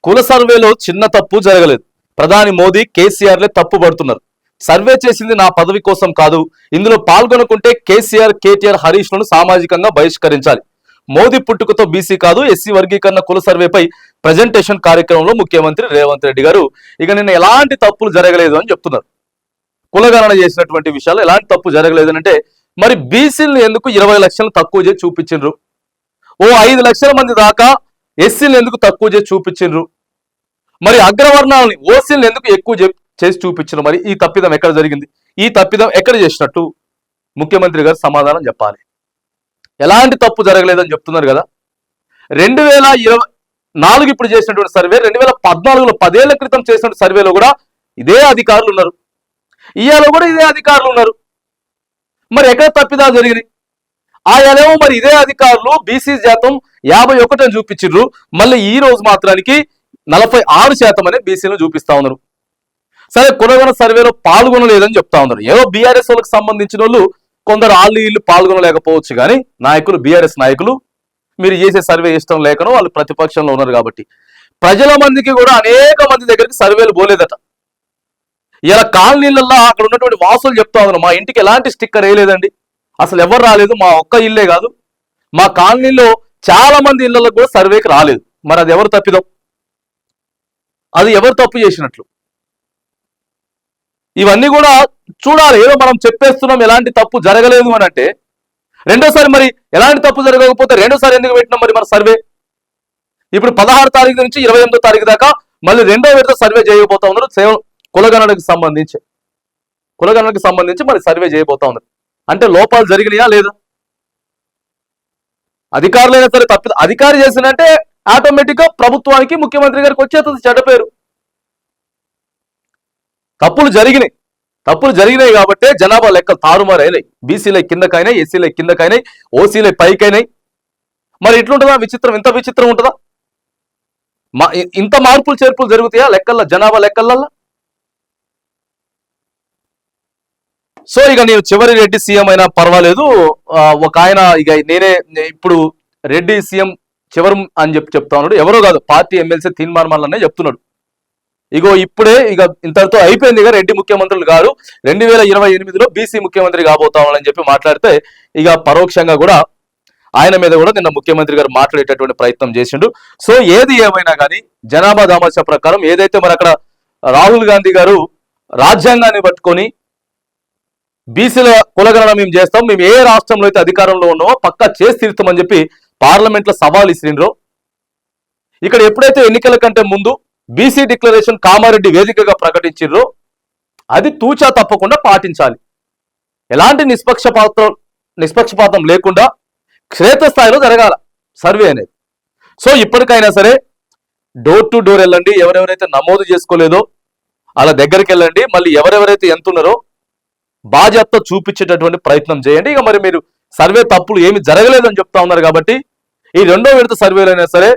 కుల సర్వేలో చిన్న తప్పు జరగలేదు. ప్రధాని మోదీ కేసీఆర్లే తప్పు పడుతున్నారు. సర్వే చేసింది నా పదవి కోసం కాదు. ఇందులో పాల్గొనుకుంటే కేసీఆర్, కేటీఆర్, హరీష్ లను సామాజికంగా బహిష్కరించాలి. మోదీ పుట్టుకతో బీసీ కాదు, ఎస్సీ వర్గీకరణ కుల సర్వేపై ప్రజెంటేషన్ కార్యక్రమంలో ముఖ్యమంత్రి రేవంత్ రెడ్డి గారు ఇక నిన్న ఎలాంటి తప్పులు జరగలేదు అని చెప్తున్నారు. కులగణన చేసినటువంటి విషయాలు ఎలాంటి తప్పు జరగలేదు అంటే, మరి బీసీలను ఎందుకు 20 లక్షలు తక్కువ చేసి చూపించిండ్రు, ఓ 5 లక్షల మంది దాకా ఎస్సీలను ఎందుకు తక్కువ చేసి చూపించిండ్రు, మరి అగ్రవర్ణాలని ఓసీలను ఎందుకు ఎక్కువ చేసి చూపించారు, మరి ఈ తప్పిదం ఎక్కడ జరిగింది, ఈ తప్పిదం ఎక్కడ చేసినట్టు ముఖ్యమంత్రి గారు సమాధానం చెప్పాలి. ఎలాంటి తప్పు జరగలేదని చెప్తున్నారు కదా. 2024 ఇప్పుడు చేసినటువంటి సర్వే, 2014లో 10 ఏళ్ల క్రితం చేసిన సర్వేలో కూడా ఇదే అధికారులు ఉన్నారు, ఇయాలో కూడా ఇదే అధికారులు ఉన్నారు. మరి ఎక్కడ తప్పిదాలు జరిగినాయి? ఆయాలేమో మరి ఇదే అధికారులు బీసీ శాతం 51 అని చూపించారు, మళ్ళీ ఈ రోజు మాత్రానికి 46% అనే బీసీలను చూపిస్తా ఉన్నారు. సరే, కులగణ సర్వేలో పాల్గొనలేదని చెప్తా ఉన్నారు. ఏదో బీఆర్ఎస్ వాళ్ళకి సంబంధించిన వాళ్ళు కొందరు వీళ్ళు పాల్గొనలేకపోవచ్చు, కానీ నాయకులు, బీఆర్ఎస్ నాయకులు మీరు చేసే సర్వే ఇష్టం లేకనో వాళ్ళు ప్రతిపక్షంలో ఉన్నారు కాబట్టి ప్రజల మందికి కూడా అనేక మంది దగ్గరికి సర్వేలు పోలేదట. ఇలా కాలనీలలో అక్కడ ఉన్నటువంటి వాసులు చెప్తా ఉన్నారు, మా ఇంటికి ఎలాంటి స్టిక్కర్ వేయలేదండి, అసలు ఎవరు రాలేదు, మా ఒక్క ఇల్లే కాదు, మా కాలనీలో చాలా మంది ఇళ్లలో కూడా సర్వేకి రాలేదు. మరి అది ఎవరు తప్పిదం, అది ఎవరు తప్పు చేసినట్లు? ఇవన్నీ కూడా చూడాలి. ఏదో మనం చెప్పేస్తున్నాం ఎలాంటి తప్పు జరగలేదు అని అంటే, రెండోసారి మరి ఎలాంటి తప్పు జరగకపోతే రెండోసారి ఎందుకు పెట్టినాం మరి మన సర్వే? ఇప్పుడు 16 తారీఖు నుంచి 28వ తారీఖు దాకా మళ్ళీ రెండో విడత సర్వే చేయబోతా ఉన్నారు. కులగణనకు సంబంధించి మరి సర్వే చేయబోతా ఉన్నారు. అంటే లోపాలు జరిగినాయా లేదా? అధికారులైనా సరే అధికారి చేసినంటే ఆటోమేటిక్ గా ప్రభుత్వానికి, ముఖ్యమంత్రి గారికి వచ్చేది చెడ్డ పేరు. తప్పులు జరిగినాయి కాబట్టే జనాభా లెక్కలు తారుమారైనాయి. బీసీలై కిందకైనాయి, ఎస్సీలై కిందకైనాయి, ఓసీలై పైకైనాయి. మరి ఇట్లుంటుందా విచిత్రం? ఇంత విచిత్రం ఉంటుందా? ఇంత మార్పులు చేర్పులు జరుగుతాయా లెక్కల్లో, జనాభా లెక్కలల్లో? సో ఇక నేను చివరి రెడ్డి సీఎం అయినా పర్వాలేదు, ఒక ఆయన ఇక నేనే ఇప్పుడు రెడ్డి సీఎం చివరి అని చెప్తా ఉన్నాడు. ఎవరో కాదు, పార్టీ ఎమ్మెల్సీ తీన్మార్మల్లనే చెప్తున్నాడు. ఇగో ఇప్పుడే ఇక ఇంతటితో అయిపోయింది, ఇక రెడ్డి ముఖ్యమంత్రులు గారు 2028లో బీసీ ముఖ్యమంత్రి కాబోతామని చెప్పి మాట్లాడితే ఇక పరోక్షంగా కూడా ఆయన మీద కూడా నిన్న ముఖ్యమంత్రి గారు మాట్లాడేటటువంటి ప్రయత్నం చేసిండు. సో ఏది ఏమైనా కానీ జనాభా దామాషా ప్రకారం ఏదైతే మరి అక్కడ రాహుల్ గాంధీ గారు రాజ్యాంగాన్ని పట్టుకొని బీసీల కులగణన మేము చేస్తాం, మేము ఏ రాష్ట్రంలో అయితే అధికారంలో ఉన్నామో పక్కా చేసి తీరుతామని చెప్పి పార్లమెంట్ లో సవాల్ ఇసిరిండ్రో, ఇక్కడ ఎప్పుడైతే ఎన్నికల కంటే ముందు బీసీ డిక్లరేషన్ కామారెడ్డి వేదికగా ప్రకటించిర్రో అది తూచా తప్పకుండా పాటించాలి. ఎలాంటి నిష్పక్షపాతం లేకుండా క్షేత్రస్థాయిలో జరగాల సర్వే అనేది. సో ఇప్పటికైనా సరే డోర్ టు డోర్ వెళ్ళండి, ఎవరెవరైతే నమోదు చేసుకోలేదో అలా దగ్గరికి వెళ్ళండి, మళ్ళీ ఎవరెవరైతే ఎంత ఉన్నారో బాధ్యత చూపించేటటువంటి ప్రయత్నం చేయండి. ఇక మరి మీరు సర్వే తప్పులు ఏమి జరగలేదని చెప్తా ఉన్నారు కాబట్టి ఈ రెండో విడత సర్వేలైనా సరే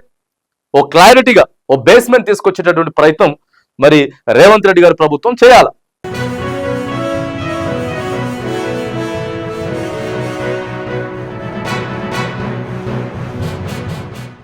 ఓ క్లారిటీగా, ఓ బేస్మెంట్ తీసుకొచ్చేటటువంటి ప్రయత్నం మరి రేవంత్ రెడ్డి గారి ప్రభుత్వం చేయాలి.